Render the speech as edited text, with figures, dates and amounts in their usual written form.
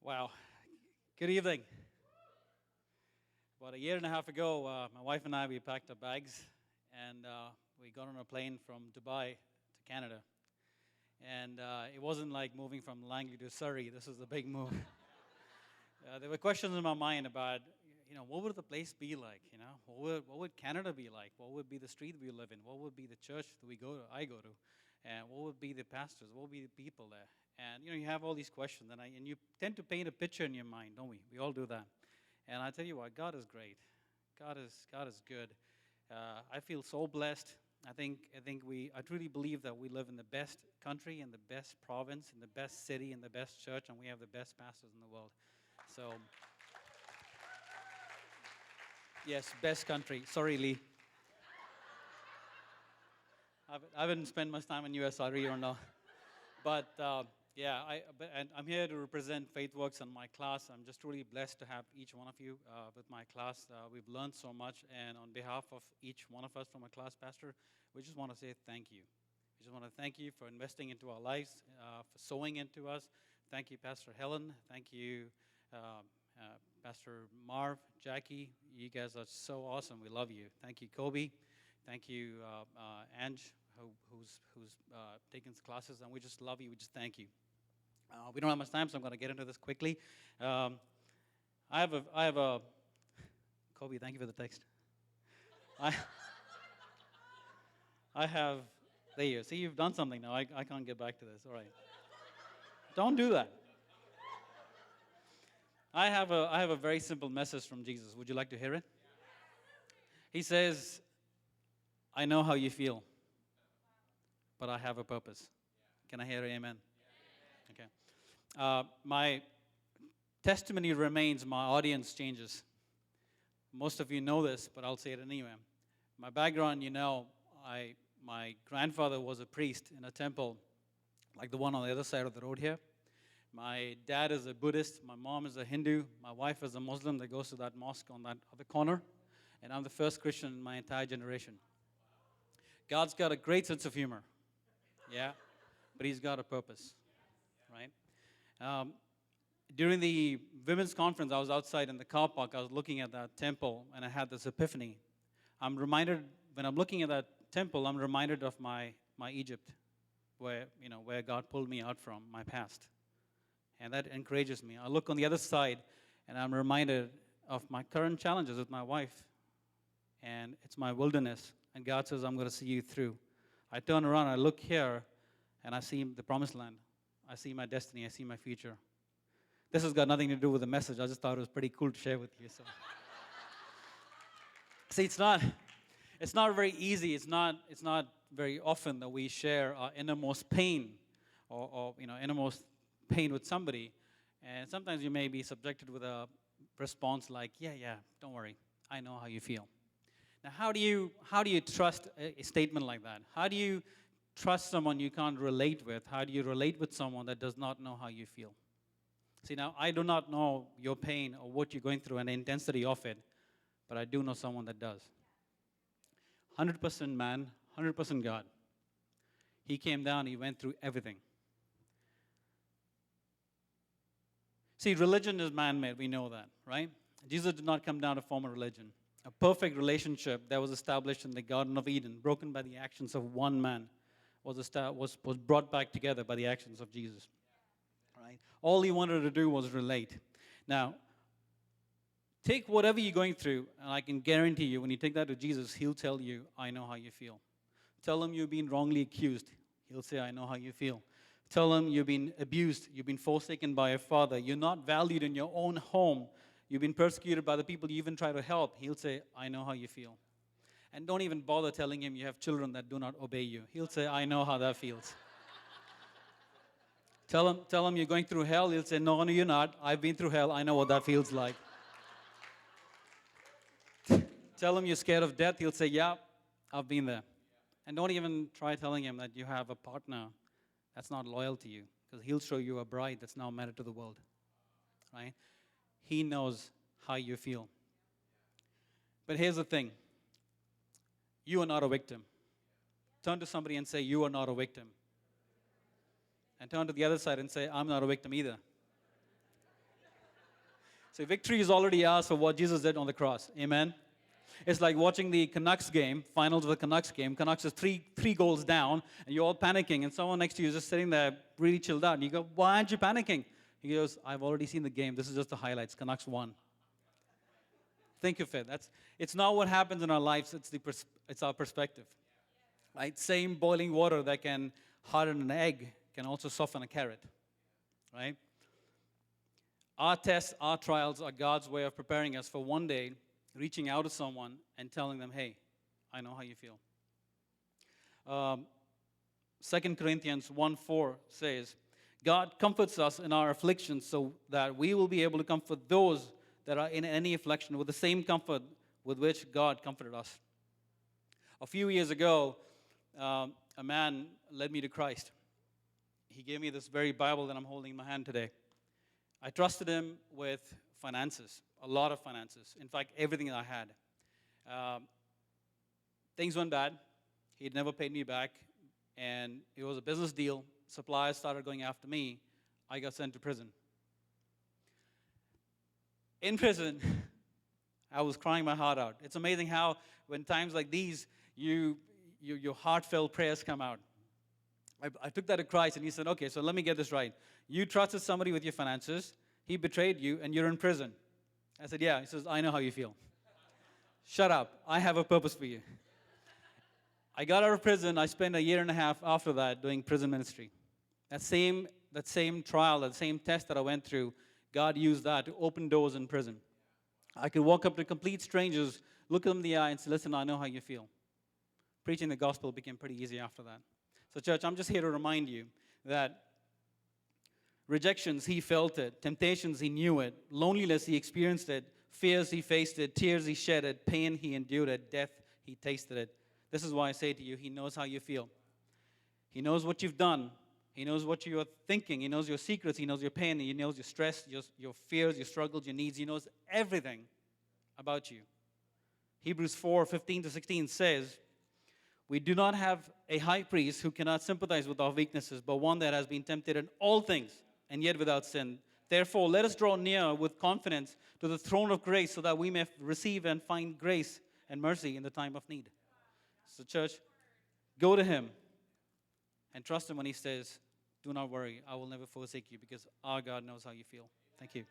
Wow. Good evening. About a year and a half ago, my wife and I, we packed our bags and we got on a plane from Dubai to Canada. And it wasn't like moving from Langley to Surrey. This was a big move. There were questions in my mind about, what would the place be like? What would Canada be like? What would be the street we live in? What would be the church that I go to? And what would be the pastors? What would be the people there? And you have all these questions, and you tend to paint a picture in your mind, don't we? We all do that. And I tell you what, God is great. God is good. I feel so blessed. I truly believe that we live in the best country, in the best province, in the best city, in the best church, and we have the best pastors in the world. So, yes, best country. Sorry, Lee. I haven't spent much time in U.S. I really don't know. But and I'm here to represent FaithWorks and my class. I'm just really blessed to have each one of you with my class. We've learned so much, and on behalf of each one of us from our class, Pastor, we just want to say thank you. We just want to thank you for investing into our lives, for sowing into us. Thank you, Pastor Helen. Thank you, Pastor Marv, Jackie. You guys are so awesome. We love you. Thank you, Kobe. Thank you, Ange, who's taking classes, and we just love you. We just thank you. We don't have much time, so I'm going to get into this quickly. I have a. Kobe, thank you for the text. I have. There you go. See, you've done something now. I can't get back to this. All right. Don't do that. I have a very simple message from Jesus. Would you like to hear it? He says, I know how you feel, but I have a purpose. Can I hear amen? Okay. My testimony remains, my audience changes. Most of you know this, but I'll say it anyway. My background, my grandfather was a priest in a temple like the one on the other side of the road here. My dad is a Buddhist. My mom is a Hindu. My wife is a Muslim that goes to that mosque on that other corner. And I'm the first Christian in my entire generation. God's got a great sense of humor. Yeah. But He's got a purpose. Right? During the women's conference, I was outside in the car park. I was looking at that temple, and I had this epiphany. I'm reminded, when I'm looking at that temple, I'm reminded of my Egypt, where God pulled me out from, my past. And that encourages me. I look on the other side, and I'm reminded of my current challenges with my wife. And it's my wilderness. And God says, I'm going to see you through. I turn around, I look here, and I see the promised land. I see my destiny. I see my future. This has got nothing to do with the message. I just thought it was pretty cool to share with you. So, see, it's not very easy. It's not very often that we share our innermost pain or innermost pain with somebody. And sometimes you may be subjected with a response like, yeah, don't worry. I know how you feel. Now, how do you trust a statement like that? How do you trust someone you can't relate with? How do you relate with someone that does not know how you feel? See, now, I do not know your pain or what you're going through and the intensity of it, but I do know someone that does. 100% man, 100% God. He came down, He went through everything. See, religion is man-made, we know that, right? Jesus did not come down to form a religion. A perfect relationship that was established in the Garden of Eden, broken by the actions of one man, was brought back together by the actions of Jesus. Right? All He wanted to do was relate. Now, take whatever you're going through, and I can guarantee you, when you take that to Jesus, He'll tell you, I know how you feel. Tell Him you've been wrongly accused. He'll say, I know how you feel. Tell Him you've been abused. You've been forsaken by a father. You're not valued in your own home. You've been persecuted by the people you even try to help. He'll say, I know how you feel. And don't even bother telling Him you have children that do not obey you. He'll say, I know how that feels. Tell him you're going through hell. He'll say, no, you're not. I've been through hell. I know what that feels like. Tell him you're scared of death. He'll say, yeah, I've been there. And don't even try telling Him that you have a partner that's not loyal to you, because He'll show you a bride that's now married to the world. Right? He knows how you feel. But here's the thing. You are not a victim. Turn to somebody and say, you are not a victim. And turn to the other side and say, I'm not a victim either. So victory is already ours for what Jesus did on the cross. Amen. It's like watching the Canucks game, finals of the Canucks game. Canucks is three goals down, and you're all panicking, and someone next to you is just sitting there really chilled out. And you go, why aren't you panicking? He goes, I've already seen the game. This is just the highlights. Canucks won. Think of it. It's not what happens in our lives. It's our perspective. Right? Same boiling water that can harden an egg can also soften a carrot. Right? Our tests, our trials are God's way of preparing us for one day reaching out to someone and telling them, hey, I know how you feel. 2 Corinthians 1:4 says, God comforts us in our afflictions so that we will be able to comfort those that are in any affliction with the same comfort with which God comforted us. A few years ago, a man led me to Christ. He gave me this very Bible that I'm holding in my hand today. I trusted him with finances, a lot of finances. In fact, everything that I had. Things went bad. He'd never paid me back, and it was a business deal. Suppliers started going after me. I got sent to prison. In prison, I was crying my heart out. It's amazing how, when times like these, your heartfelt prayers come out. I took that to Christ, and he said, okay, so let me get this right. You trusted somebody with your finances. He betrayed you, and you're in prison. I said, yeah. He says, I know how you feel. Shut up. I have a purpose for you. I got out of prison. I spent a year and a half after that doing prison ministry. That same trial, that same test that I went through, God used that to open doors in prison. I could walk up to complete strangers, look them in the eye, and say, listen, I know how you feel. Preaching the gospel became pretty easy after that. So, church, I'm just here to remind you that rejections, he felt it. Temptations, he knew it. Loneliness, he experienced it. Fears, he faced it. Tears, he shed it. Pain, he endured it. Death, he tasted it. This is why I say to you, he knows how you feel. He knows what you've done. He knows what you're thinking. He knows your secrets. He knows your pain. He knows your stress, your fears, your struggles, your needs. He knows everything about you. Hebrews 4:15-16 says, we do not have a high priest who cannot sympathize with our weaknesses, but one that has been tempted in all things and yet without sin. Therefore, let us draw near with confidence to the throne of grace so that we may receive and find grace and mercy in the time of need. So, church, go to him and trust him when he says, do not worry, I will never forsake you, because our God knows how you feel. Thank you.